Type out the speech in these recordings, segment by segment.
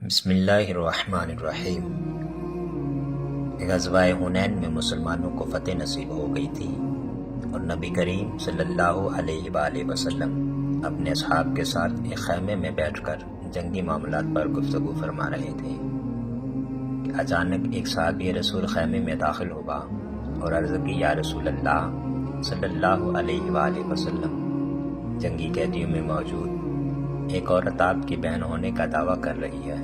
بسم اللہ الرحمن الرحیم۔ غزوہ حنین میں مسلمانوں کو فتح نصیب ہو گئی تھی اور نبی کریم صلی اللہ علیہ وآلہ وسلم اپنے اصحاب کے ساتھ ایک خیمے میں بیٹھ کر جنگی معاملات پر گفتگو فرما رہے تھے کہ اچانک ایک صحابی رسول خیمے میں داخل ہوا اور عرض کی، یا رسول اللہ صلی اللہ علیہ وآلہ وسلم، جنگی قیدیوں میں موجود ایک عورت آپ کی بہن ہونے کا دعویٰ کر رہی ہے،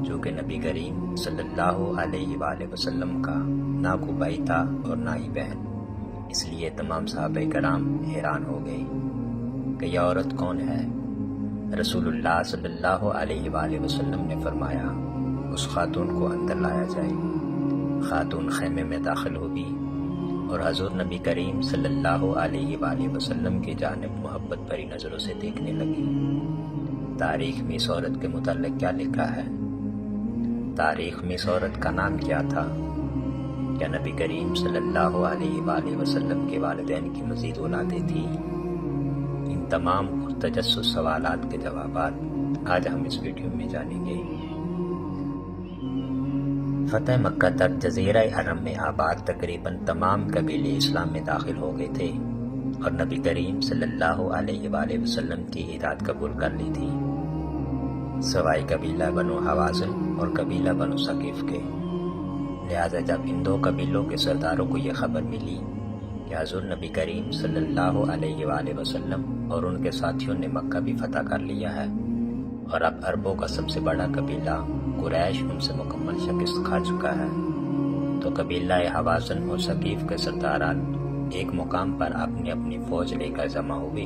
جو کہ نبی کریم صلی اللہ علیہ وآلہ وسلم کا نہ کوئی بھائی تھا اور نہ ہی بہن۔ اس لیے تمام صحابہ کرام حیران ہو گئے کہ یہ عورت کون ہے۔ رسول اللہ صلی اللہ علیہ وآلہ وسلم نے فرمایا، اس خاتون کو اندر لایا جائے۔ خاتون خیمے میں داخل ہوئی اور حضور نبی کریم صلی اللہ علیہ وآلہ وسلم کی جانب محبت بھری نظروں سے دیکھنے لگی۔ تاریخ میں اس عورت کے متعلق کیا لکھا ہے؟ تاریخ میں اس عورت کا نام کیا تھا؟ کیا نبی کریم صلی اللہ علیہ وآلہ وسلم کے والدین کی مزید اولادیں تھیں؟ ان تمام تجسس سوالات کے جوابات آج ہم اس ویڈیو میں جانیں گے۔ فتح مکہ تک جزیرہ عرب میں آباد تقریباً تمام قبیلے اسلام میں داخل ہو گئے تھے اور نبی کریم صلی اللہ علیہ وآلہ وسلم کی ہدایت قبول کر لی تھی، سوائے قبیلہ بنو حوازن اور قبیلہ بنو ثقیف کے۔ لہذا جب ان دو قبیلوں کے سرداروں کو یہ خبر ملی کہ حضور نبی کریم صلی اللہ علیہ وآلہ وسلم اور ان کے ساتھیوں نے مکہ بھی فتح کر لیا ہے اور اب عربوں کا سب سے بڑا قبیلہ قریش ان سے مکمل شکست کھا چکا ہے، تو قبیلہ حوازن اور ثقیف کے سرداران ایک مقام پر اپنی اپنی فوج لے کر جمع ہوئے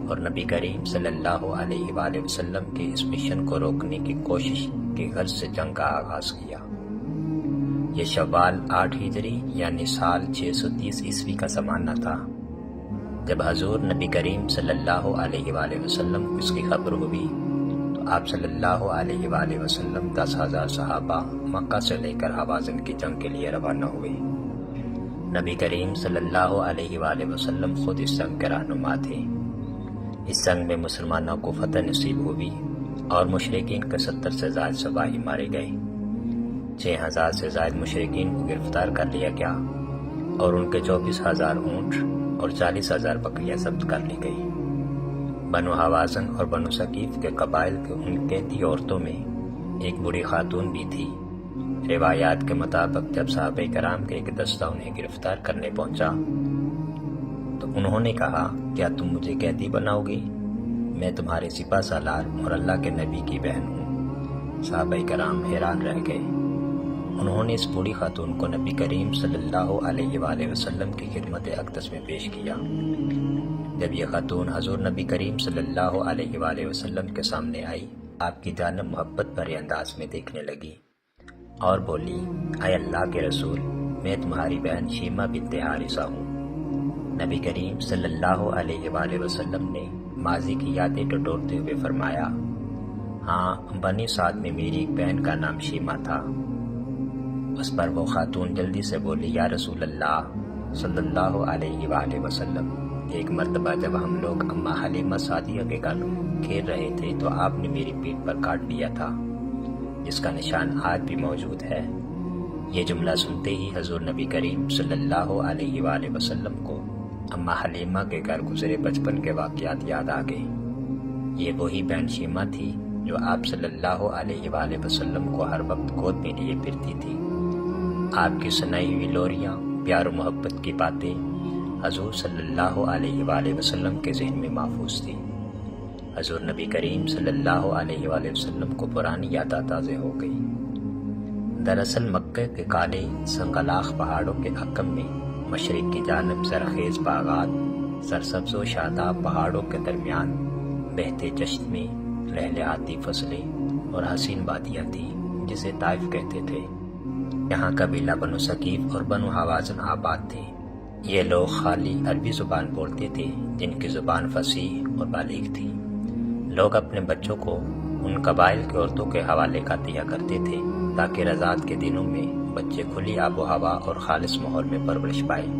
اور نبی کریم صلی اللہ علیہ وآلہ وسلم کے اس مشن کو روکنے کی کوشش کی غرض سے جنگ کا آغاز کیا۔ یہ شوال 8 ہجری یعنی سال 630 عیسوی کا زمانہ تھا جب حضور نبی کریم صلی اللہ علیہ وآلہ وسلم کو اس کی خبر ہوئی تو آپ صلی اللہ علیہ وآلہ وسلم 10,000 صحابہ مکہ سے لے کر حوازن کی جنگ کے لیے روانہ ہوئے۔ نبی کریم صلی اللہ علیہ وآلہ وسلم خود اس جنگ کے رہنما تھے۔ اس جنگ میں مسلمانوں کو فتح نصیب ہوئی اور مشرکین کے 70 سے زائد سپاہی مارے گئے۔ 6,000 سے زائد مشرکین کو گرفتار کر لیا گیا اور ان کے 24,000 اونٹ اور 40,000 بکریاں ضبط کر لی گئی۔ بنو حوازن اور بنو ثقیف کے قبائل کے ان قیدی عورتوں میں ایک بوڑھی خاتون بھی تھی۔ روایات کے مطابق جب صحابہ کرام کے ایک دستہ انہیں گرفتار کرنے پہنچا تو انہوں نے کہا، کیا تم مجھے قیدی بناؤ گی؟ میں تمہارے سپہ سالار اور اللہ کے نبی کی بہن ہوں۔ صحابہ کرام حیران رہ گئے۔ انہوں نے اس بوڑھی خاتون کو نبی کریم صلی اللہ علیہ وآلہ وسلم کی خدمت اقدس میں پیش کیا۔ جب یہ خاتون حضور نبی کریم صلی اللہ علیہ وآلہ وسلم کے سامنے آئی، آپ کی جانب محبت بھرے انداز میں دیکھنے لگی اور بولی، اے اللہ کے رسول، میں تمہاری بہن شیمہ بنت حارثہ ہوں۔ نبی کریم صلی اللہ علیہ وآلہ وسلم نے ماضی کی یادیں ٹٹولتے ہوئے فرمایا، ہاں، بنی سعد میں میری ایک بہن کا نام شیمہ تھا۔ اس پر وہ خاتون جلدی سے بولی، یا رسول اللہ صلی اللہ علیہ وآلہ وسلم، ایک مرتبہ جب ہم لوگ اماں حلیمہ سعدیہ کے گھر کھیل رہے تھے تو آپ نے میری پیٹھ پر کاٹ لیا تھا، جس کا نشان آج بھی موجود ہے۔ یہ جملہ سنتے ہی حضور نبی کریم صلی اللہ علیہ وآلہ وسلم کو اماں حلیمہ کے گھر گزرے بچپن کے واقعات یاد آ گئے۔ یہ وہی بہن شیمہ تھی جو آپ صلی اللہ علیہ وآلہ وسلم کو ہر وقت گود میں لیے پھرتی تھی۔ آپ کی سنائی ہوئی لوریاں، پیار و محبت کی باتیں حضور صلی اللہ علیہ وآلہ وسلم کے ذہن میں محفوظ تھی۔ حضور نبی کریم صلی اللہ علیہ وآلہ وسلم کو پرانی یادیں تازہ ہو گئی۔ دراصل مکہ کے کالے سنگلاخ پہاڑوں کے حکم میں مشرق کی جانب زرخیز باغات، سرسبز و شاداب پہاڑوں کے درمیان بہتے چشمے، لہلہاتی فصلیں اور حسین وادیاں تھیں جسے طائف کہتے تھے۔ یہاں قبیلہ بنو ثقیف اور بنو حوازن آباد تھے۔ یہ لوگ خالی عربی زبان بولتے تھے، جن کی زبان فصیح اور بالیغ تھی۔ لوگ اپنے بچوں کو ان قبائل کی عورتوں کے حوالے کر دیا کرتے تھے تاکہ رضاعت کے دنوں میں بچے کھلی آب و ہوا اور خالص ماحول میں پرورش پائیں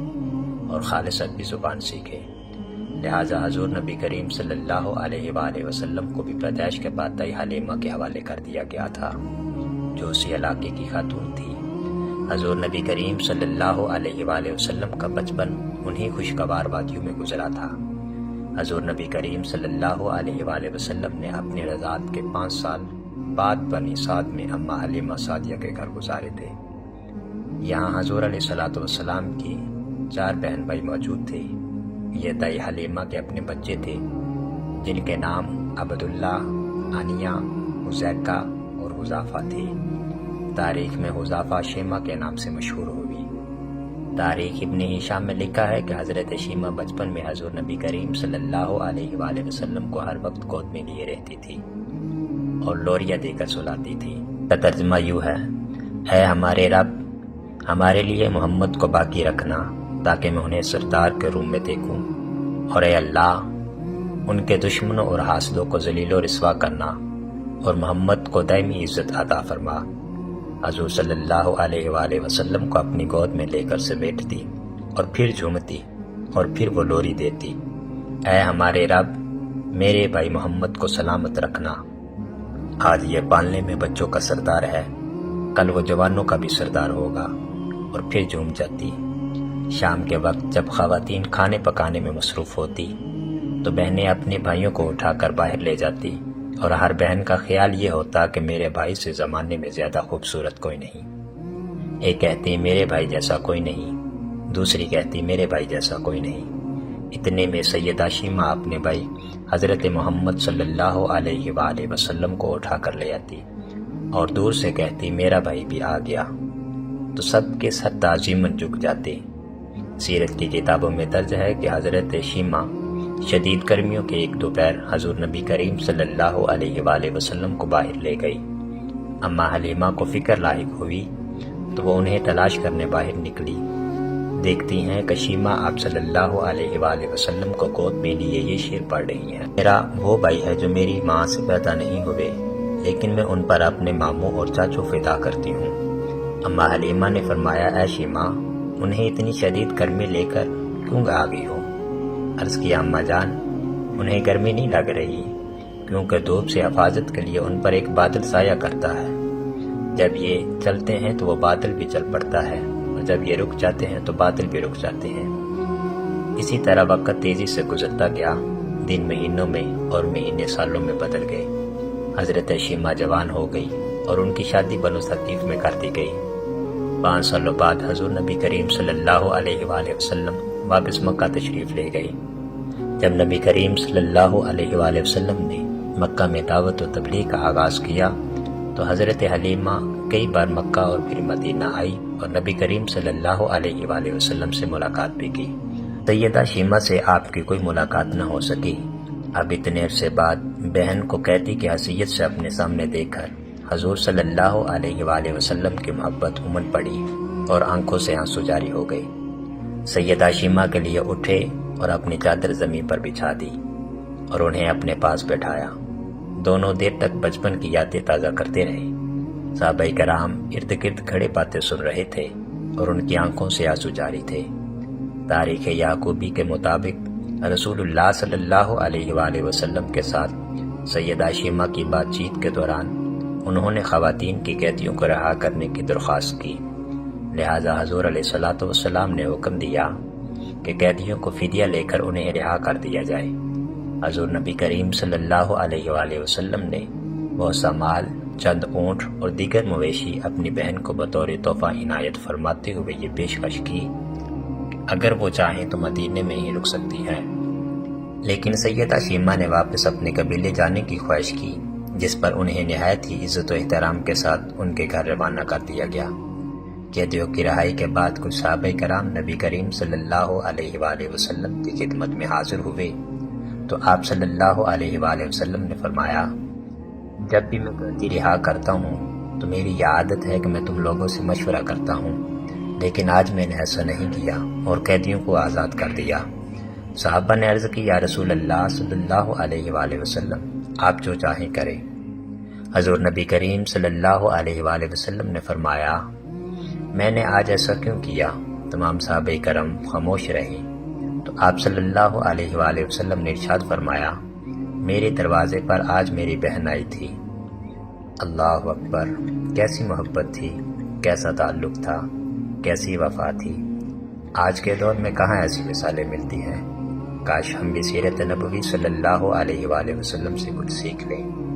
اور خالص عربی زبان سیکھیں۔ لہٰذا حضور نبی کریم صلی اللہ علیہ وآلہ وسلم کو بھی پیدائش کے بعد دائی حلیمہ کے حوالے کر دیا گیا تھا، جو اسی علاقے کی خاتون تھی۔ حضور نبی کریم صلی اللہ علیہ وآلہ وسلم کا بچپن انہی خوشگوار وادیوں میں گزرا تھا۔ حضور نبی کریم صلی اللہ علیہ وآلہ وسلم نے اپنی رضاعت کے 5 سال بعد بنی سعد میں اماں حلیمہ سعدیہ کے گھر گزارے تھے۔ یہاں حضور علیہ الصلوۃ والسلام کی 4 بہن بھائی موجود تھے۔ یہ دائی حلیمہ کے اپنے بچے تھے، جن کے نام عبداللہ، انیہ، حذیکہ اور حذافہ تھے۔ تاریخ میں حذافہ شیمہ کے نام سے مشہور ہوئی۔ تاریخ ابن ہشام میں لکھا ہے کہ حضرت شیمہ بچپن میں حضور نبی کریم صلی اللہ علیہ وآلہ وسلم کو ہر وقت گود میں لیے رہتی تھی اور لوریاں دے کر سلاتی تھی۔ کا ترجمہ یوں ہے: اے ہمارے رب، ہمارے لیے محمد کو باقی رکھنا تاکہ میں انہیں سردار کے روم میں دیکھوں، اور اے اللہ، ان کے دشمنوں اور حاسدوں کو ذلیل و رسوا کرنا اور محمد کو دائمی عزت عطا فرما۔ حضور صلی اللہ علیہ وآلہ وسلم کو اپنی گود میں لے کر سمیٹتی اور پھر جھومتی اور پھر وہ لوری دیتی: اے ہمارے رب، میرے بھائی محمد کو سلامت رکھنا، آج یہ پالنے میں بچوں کا سردار ہے، کل وہ جوانوں کا بھی سردار ہوگا، اور پھر جھوم جاتی۔ شام کے وقت جب خواتین کھانے پکانے میں مصروف ہوتی تو بہنیں اپنے بھائیوں کو اٹھا کر باہر لے جاتی، اور ہر بہن کا خیال یہ ہوتا کہ میرے بھائی سے زمانے میں زیادہ خوبصورت کوئی نہیں۔ ایک کہتی میرے بھائی جیسا کوئی نہیں، دوسری کہتی میرے بھائی جیسا کوئی نہیں۔ اتنے میں سیدہ شیمہ اپنے بھائی حضرت محمد صلی اللہ علیہ وآلہ وسلم کو اٹھا کر لے آتی اور دور سے کہتی میرا بھائی بھی آ گیا، تو سب کے سر تعظیماً جھک جاتے۔ سیرت کی کتابوں میں درج ہے کہ حضرت شیمہ شدید گرمیوں کے ایک دوپہر حضور نبی کریم صلی اللہ علیہ وآلہ وسلم کو باہر لے گئی۔ اماں حلیمہ کو فکر لاحق ہوئی تو وہ انہیں تلاش کرنے باہر نکلی۔ دیکھتی ہیں کہ شیمہ آپ صلی اللہ علیہ وآلہ وسلم کو گود میں لیے یہ شعر پڑھ رہی ہیں: میرا وہ بھائی ہے جو میری ماں سے پیدا نہیں ہوئے، لیکن میں ان پر اپنے ماموں اور چاچوں فدا کرتی ہوں۔ اماں حلیمہ نے فرمایا: اے شیمہ، انہیں اتنی شدید گرمی لے کر کیوں آ گئی ہو؟ عرض کیا: اماں جان، انہیں گرمی نہیں لگ رہی، کیونکہ دھوپ سے حفاظت کے لیے ان پر ایک بادل سایہ کرتا ہے۔ جب یہ چلتے ہیں تو وہ بادل بھی چل پڑتا ہے، اور جب یہ رک جاتے ہیں تو بادل بھی رک جاتے ہیں۔ اسی طرح وقت تیزی سے گزرتا گیا، دن مہینوں میں اور مہینے سالوں میں بدل گئے۔ حضرت شیمہ جوان ہو گئی اور ان کی شادی بنو ثقیف میں کر دی گئی۔ 5 سالوں بعد حضور نبی کریم صلی اللہ علیہ وآلہ وسلم واپس مکہ تشریف لے گئی۔ جب نبی کریم صلی اللہ علیہ وآلہ وسلم نے مکہ میں دعوت و تبلیغ کا آغاز کیا تو حضرت حلیمہ کئی بار مکہ اور پھر مدینہ آئی اور نبی کریم صلی اللہ علیہ وآلہ وسلم سے ملاقات بھی کی۔ سیدہ شیمہ سے آپ کی کوئی ملاقات نہ ہو سکی۔ اب اتنے عرصے بعد بہن کو قیدی کی حیثیت سے اپنے سامنے دیکھ کر حضور صلی اللہ علیہ وآلہ وسلم کی محبت امن پڑی اور آنکھوں سے آنسو جاری ہو گئے۔ سیدہ شیمہ کے لیے اٹھے اور اپنی چادر زمین پر بچھا دی اور انہیں اپنے پاس بیٹھایا۔ دونوں دیر تک بچپن کی یادیں تازہ کرتے رہے۔ صحابہ کرام ارد گرد کھڑے باتیں سن رہے تھے اور ان کی آنکھوں سے آنسو جاری تھے۔ تاریخ یعقوبی کے مطابق رسول اللہ صلی اللہ علیہ وآلہ وسلم کے ساتھ سیدہ شیمہ کی بات چیت کے دوران انہوں نے خواتین کی قیدیوں کو رہا کرنے کی درخواست کی، لہٰذا حضور علیہ الصلوۃ والسلام نے حکم دیا کہ قیدیوں کو فدیہ لے کر انہیں رہا کر دیا جائے۔ حضور نبی کریم صلی اللہ علیہ وآلہ وسلم نے بہت سا مال، چند اونٹ اور دیگر مویشی اپنی بہن کو بطور تحفہ عنایت فرماتے ہوئے یہ پیشکش کی اگر وہ چاہیں تو مدینے میں ہی رک سکتی ہے، لیکن سیدہ شیمہ نے واپس اپنے قبیلے جانے کی خواہش کی، جس پر انہیں نہایت ہی عزت و احترام کے ساتھ ان کے گھر روانہ کر دیا گیا۔ قیدیوں کی رہائی کے بعد کچھ صحابہ کرام نبی کریم صلی اللہ علیہ وآلہ وسلم کی خدمت میں حاضر ہوئے تو آپ صلی اللہ علیہ وآلہ وسلم نے فرمایا: جب بھی میں قیدی رہا کرتا ہوں تو میری یہ عادت ہے کہ میں تم لوگوں سے مشورہ کرتا ہوں، لیکن آج میں نے ایسا نہیں کیا اور قیدیوں کو آزاد کر دیا۔ صحابہ نے عرض کی: یا رسول اللہ صلی اللہ علیہ وآلہ وسلم، آپ جو چاہیں کریں۔ حضور نبی کریم صلی اللہ علیہ وآلہ وسلم نے فرمایا: میں نے آج ایسا کیوں کیا؟ تمام صحابہ کرام خاموش رہے تو تو آپ صلی اللہ علیہ وآلہ وسلم نے ارشاد فرمایا، میرے دروازے پر آج میری بہن آئی تھی۔ اللہ اکبر! کیسی محبت تھی، کیسا تعلق تھا، کیسی وفا تھی۔ آج کے دور میں کہاں ایسی مثالیں ملتی ہیں۔ کاش ہم بھی سیرت نبوی صلی اللہ علیہ وآلہ وسلم سے کچھ سیکھ لیں۔